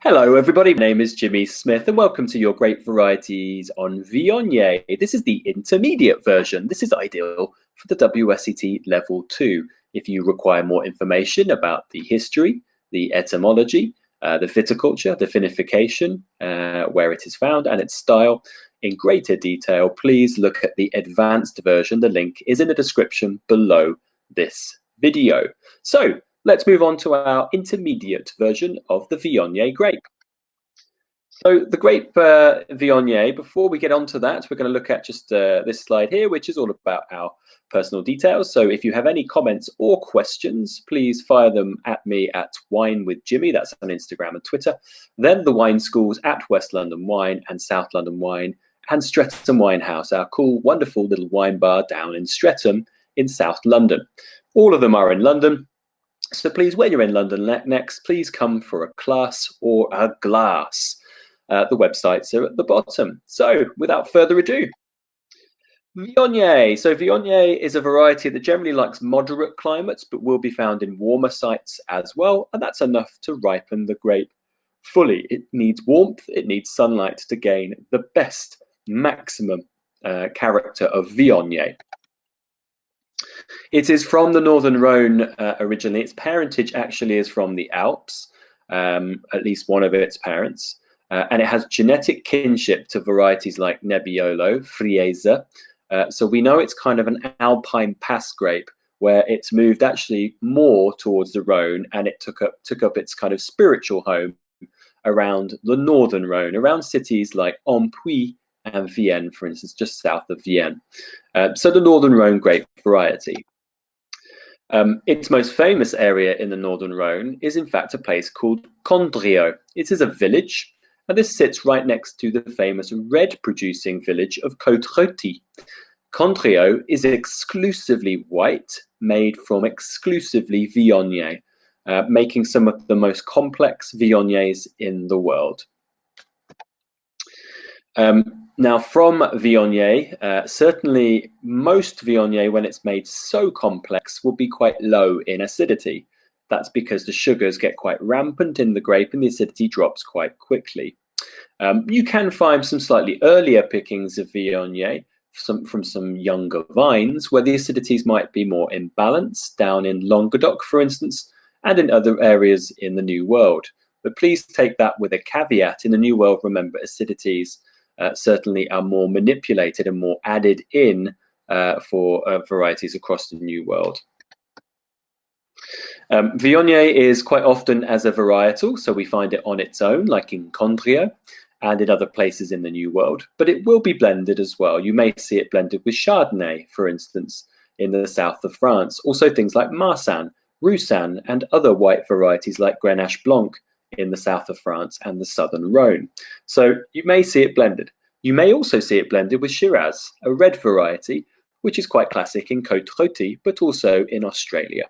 Hello everybody, my name is Jimmy Smith and welcome to your Grape Varieties on Viognier. This is the intermediate version. This is ideal for the WSET Level 2. If you require more information about the history, the etymology, the viticulture, the vinification, where it is found and its style in greater detail, please look at the advanced version. The link is in the description below this video. So, let's move on to our intermediate version of the Viognier grape. So the grape Viognier, before we get on to that, we're going to look at just this slide here, which is all about our personal details. So if you have any comments or questions, please fire them at me at Wine with Jimmy. That's on Instagram and Twitter. Then the wine schools at West London Wine and South London Wine and Streatham Wine House, our cool, wonderful little wine bar down in Streatham in South London. All of them are in London. So please, when you're in London next, please come for a class or a glass. The websites are at the bottom. So without further ado, Viognier. So Viognier is a variety that generally likes moderate climates, but will be found in warmer sites as well. And that's enough to ripen the grape fully. It needs warmth, it needs sunlight to gain the best maximum character of Viognier. It is from the Northern Rhone originally. Its parentage actually is from the Alps, at least one of its parents. And it has genetic kinship to varieties like Nebbiolo, Friese. So we know it's kind of an Alpine pass grape where it's moved actually more towards the Rhone, and it took up its kind of spiritual home around the Northern Rhone, around cities like Ampuis and Vienne, for instance, just south of Vienne. So the Northern Rhone grape variety. Its most famous area in the Northern Rhone is in fact a place called Condrieu. It is a village, and this sits right next to the famous red-producing village of Côte-Rôtie. Condrieu is exclusively white, made from exclusively Viognier, making some of the most complex Viogniers in the world. Now, from Viognier, certainly most Viognier, when it's made so complex, will be quite low in acidity. That's because the sugars get quite rampant in the grape and the acidity drops quite quickly. You can find some slightly earlier pickings of Viognier from some younger vines where the acidities might be more imbalanced, down in Languedoc, for instance, and in other areas in the New World. But please take that with a caveat. In the New World, remember, acidities certainly are more manipulated and more added in for varieties across the New World. Viognier is quite often as a varietal, so we find it on its own, like in Condrieu and in other places in the New World, but it will be blended as well. You may see it blended with Chardonnay, for instance, in the south of France. Also things like Marsanne, Roussanne, and other white varieties like Grenache Blanc in the south of France and the southern Rhone. So you may see it blended. You may also see it blended with Shiraz, a red variety, which is quite classic in Côte-Rôtie, but also in Australia.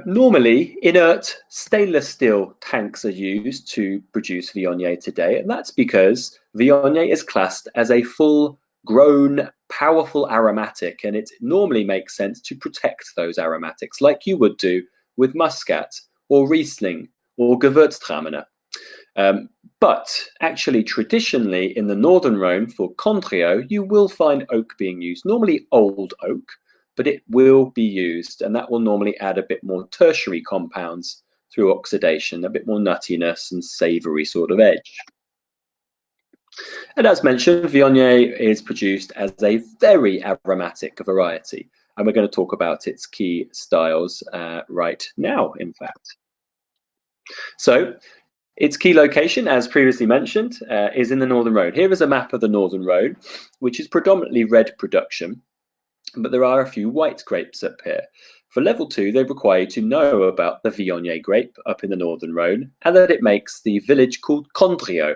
Normally, inert stainless steel tanks are used to produce Viognier today, and that's because Viognier is classed as a full-grown, powerful aromatic, and it normally makes sense to protect those aromatics, like you would do with Muscat, or Riesling, or Gewürztraminer. But actually, traditionally, in the Northern Rhone for Condrieu, you will find oak being used, normally old oak, but it will be used, and that will normally add a bit more tertiary compounds through oxidation, a bit more nuttiness and savoury sort of edge. And as mentioned, Viognier is produced as a very aromatic variety, and we're going to talk about its key styles right now, in fact. So, its key location, as previously mentioned, is in the Northern Rhone. Here is a map of the Northern Rhone, which is predominantly red production, but there are a few white grapes up here. For level 2, they require you to know about the Viognier grape up in the Northern Rhone, and that it makes the village called Condrieu.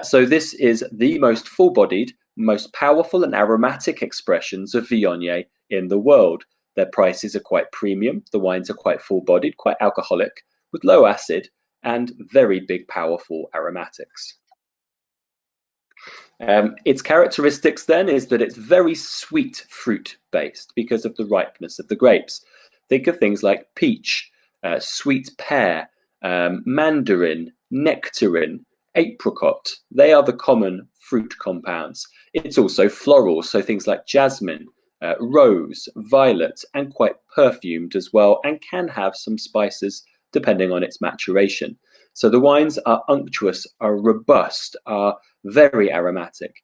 So this is the most full-bodied, most powerful and aromatic expressions of Viognier in the world. Their prices are quite premium. The wines are quite full-bodied, quite alcoholic, with low acid and very big, powerful aromatics. Its characteristics then is that it's very sweet fruit based because of the ripeness of the grapes. Think of things like peach, sweet pear, mandarin, nectarine, apricot. They are the common fruit compounds. It's also floral, so things like jasmine, rose, violet, and quite perfumed as well, and can have some spices depending on its maturation. So the wines are unctuous, are robust, are very aromatic.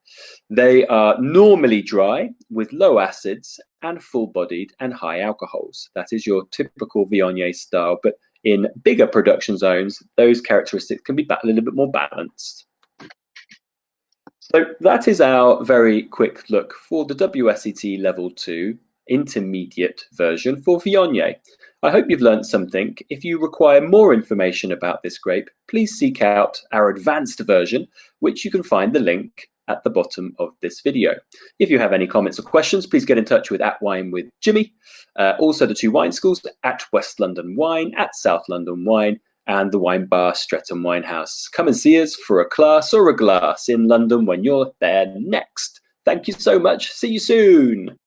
They are normally dry with low acids and full-bodied and high alcohols. That is your typical Viognier style, but in bigger production zones, those characteristics can be a little bit more balanced. So that is our very quick look for the WSET Level 2 intermediate version for Viognier. I hope you've learned something. If you require more information about this grape, please seek out our advanced version, which you can find the link at the bottom of this video. If you have any comments or questions, please get in touch with @WineWithJimmy. Also the two wine schools, at West London Wine, at South London Wine, and the wine bar Streatham Winehouse. Come and see us for a class or a glass in London when you're there next. Thank you so much. See you soon.